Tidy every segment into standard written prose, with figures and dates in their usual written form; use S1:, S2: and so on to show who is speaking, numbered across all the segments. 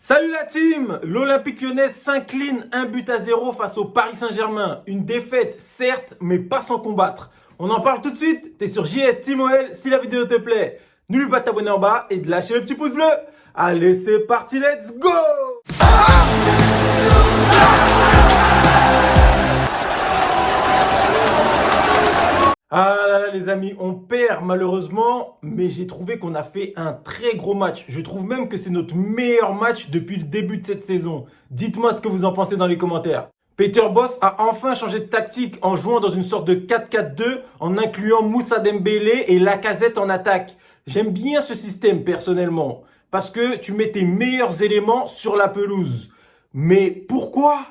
S1: Salut la team! L'Olympique Lyonnais s'incline 1-0 face au Paris Saint-Germain. Une défaite, certes, mais pas sans combattre. On en parle tout de suite. T'es sur JS Team OL. Si la vidéo te plaît, n'oublie pas de t'abonner en bas et de lâcher le petit pouce bleu. Allez, c'est parti, let's go! Ah là là les amis, on perd malheureusement, mais j'ai trouvé qu'on a fait un très gros match. Je trouve même que c'est notre meilleur match depuis le début de cette saison. Dites-moi ce que vous en pensez dans les commentaires. Peter Bosz a enfin changé de tactique en jouant dans une sorte de 4-4-2 en incluant Moussa Dembélé et Lacazette en attaque. J'aime bien ce système personnellement parce que tu mets tes meilleurs éléments sur la pelouse. Mais pourquoi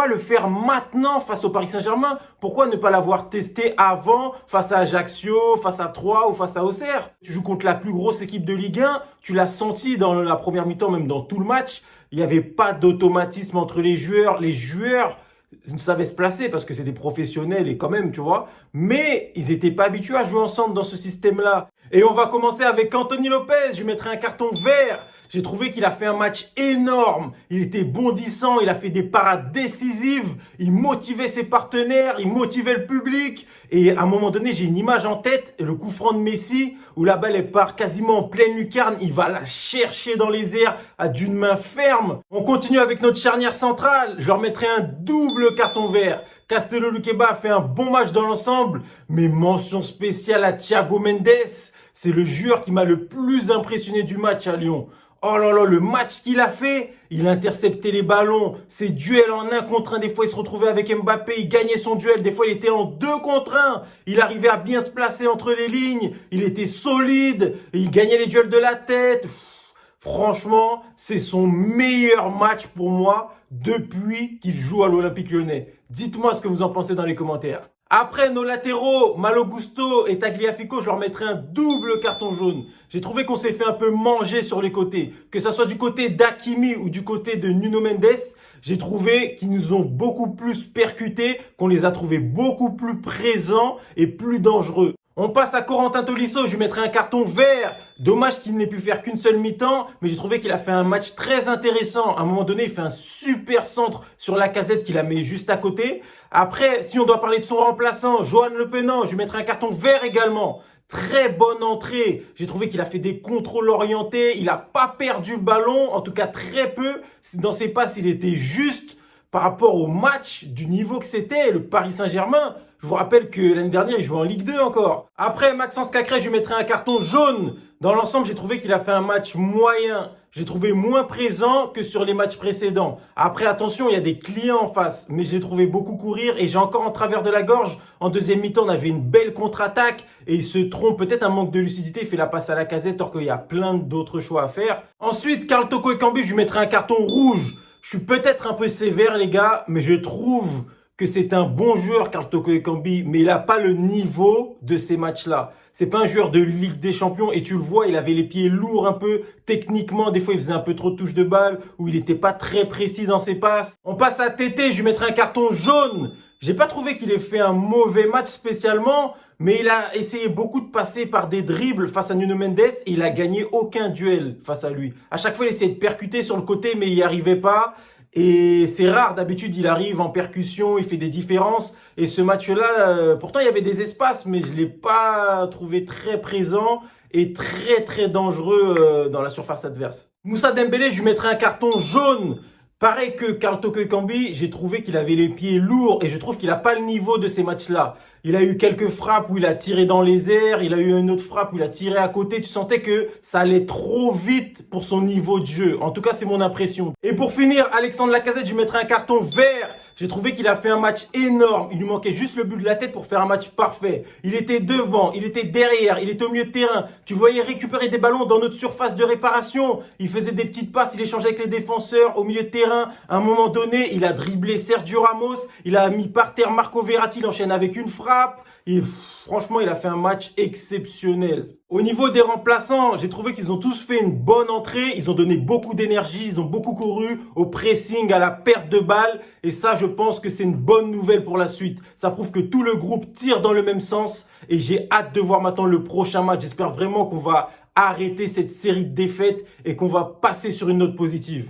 S1: le faire maintenant face au Paris Saint-Germain? Pourquoi ne pas l'avoir testé avant face à Ajaccio, face à Troyes ou face à Auxerre? Tu joues contre la plus grosse équipe de Ligue 1, tu l'as senti dans la première mi-temps, même dans tout le match. Il n'y avait pas d'automatisme entre les joueurs. Les joueurs savaient se placer parce que c'est des professionnels et quand même, tu vois. Mais ils n'étaient pas habitués à jouer ensemble dans ce système-là. Et on va commencer avec Anthony Lopez. Je lui mettrai un carton vert. J'ai trouvé qu'il a fait un match énorme. Il était bondissant, il a fait des parades décisives. Il motivait ses partenaires, il motivait le public. Et à un moment donné, j'ai une image en tête, le coup franc de Messi, où la balle elle part quasiment en pleine lucarne. Il va la chercher dans les airs d'une main ferme. On continue avec notre charnière centrale. Je leur mettrai un double carton vert. Castello Luqueba a fait un bon match dans l'ensemble, mais mention spéciale à Thiago Mendes. C'est le joueur qui m'a le plus impressionné du match à Lyon. Oh là là, le match qu'il a fait, il interceptait les ballons, ses duels en 1 contre 1, des fois il se retrouvait avec Mbappé, il gagnait son duel, des fois il était en 2 contre 1, il arrivait à bien se placer entre les lignes, il était solide, il gagnait les duels de la tête. Franchement, c'est son meilleur match pour moi depuis qu'il joue à l'Olympique Lyonnais. Dites-moi ce que vous en pensez dans les commentaires. Après nos latéraux, Malo Gusto et Tagliafico, je leur mettrai un double carton jaune. J'ai trouvé qu'on s'est fait un peu manger sur les côtés. Que ça soit du côté d'Hakimi ou du côté de Nuno Mendes, j'ai trouvé qu'ils nous ont beaucoup plus percutés, qu'on les a trouvés beaucoup plus présents et plus dangereux. On passe à Corentin Tolisso, je lui mettrai un carton vert. Dommage qu'il n'ait pu faire qu'une seule mi-temps, mais j'ai trouvé qu'il a fait un match très intéressant. À un moment donné, il fait un super centre sur Lacazette qu'il a mis juste à côté. Après, si on doit parler de son remplaçant, Johan Le Penant, je lui mettrai un carton vert également. Très bonne entrée. J'ai trouvé qu'il a fait des contrôles orientés. Il n'a pas perdu le ballon, en tout cas très peu. Dans ses passes, il était juste par rapport au match du niveau que c'était, le Paris Saint-Germain. Je vous rappelle que l'année dernière, il jouait en Ligue 2 encore. Après, Maxence Cacré, je lui mettrai un carton jaune. Dans l'ensemble, j'ai trouvé qu'il a fait un match moyen. J'ai trouvé moins présent que sur les matchs précédents. Après, attention, il y a des clients en face. Mais j'ai trouvé beaucoup courir et j'ai encore en travers de la gorge. En deuxième mi-temps, on avait une belle contre-attaque. Et il se trompe, peut-être un manque de lucidité. Il fait la passe à Lacazette, alors qu'il y a plein d'autres choix à faire. Ensuite, Karl Toko Ekambi, je lui mettrai un carton rouge. Je suis peut-être un peu sévère, les gars, mais je trouve que c'est un bon joueur, Karl Toko Ekambi, mais il n'a pas le niveau de ces matchs-là. C'est pas un joueur de Ligue des Champions et tu le vois, il avait les pieds lourds un peu techniquement. Des fois, il faisait un peu trop de touches de balle ou il n'était pas très précis dans ses passes. On passe à Tété, je lui mettrai un carton jaune. J'ai pas trouvé qu'il ait fait un mauvais match spécialement, mais il a essayé beaucoup de passer par des dribbles face à Nuno Mendes et il a gagné aucun duel face à lui. À chaque fois, il essayait de percuter sur le côté, mais il n'y arrivait pas. Et c'est rare, d'habitude il arrive en percussion, il fait des différences. Et ce match-là, pourtant il y avait des espaces, mais je ne l'ai pas trouvé très présent et très dangereux dans la surface adverse. Moussa Dembélé, je lui mettrai un carton jaune. Pareil que Karl Toko Ekambi, j'ai trouvé qu'il avait les pieds lourds et je trouve qu'il n'a pas le niveau de ces matchs-là. Il a eu quelques frappes où il a tiré dans les airs, il a eu une autre frappe où il a tiré à côté. Tu sentais que ça allait trop vite pour son niveau de jeu. En tout cas, c'est mon impression. Et pour finir, Alexandre Lacazette, je lui mettrai un carton vert. J'ai trouvé qu'il a fait un match énorme. Il lui manquait juste le but de la tête pour faire un match parfait. Il était devant, il était derrière, il était au milieu de terrain. Tu voyais récupérer des ballons dans notre surface de réparation. Il faisait des petites passes, il échangeait avec les défenseurs au milieu de terrain. À un moment donné, il a dribblé Sergio Ramos. Il a mis par terre Marco Verratti, il enchaîne avec une frappe. Et franchement, il a fait un match exceptionnel. Au niveau des remplaçants, j'ai trouvé qu'ils ont tous fait une bonne entrée. Ils ont donné beaucoup d'énergie, ils ont beaucoup couru au pressing, à la perte de balle. Et ça, je pense que c'est une bonne nouvelle pour la suite. Ça prouve que tout le groupe tire dans le même sens. Et j'ai hâte de voir maintenant le prochain match. J'espère vraiment qu'on va arrêter cette série de défaites et qu'on va passer sur une note positive.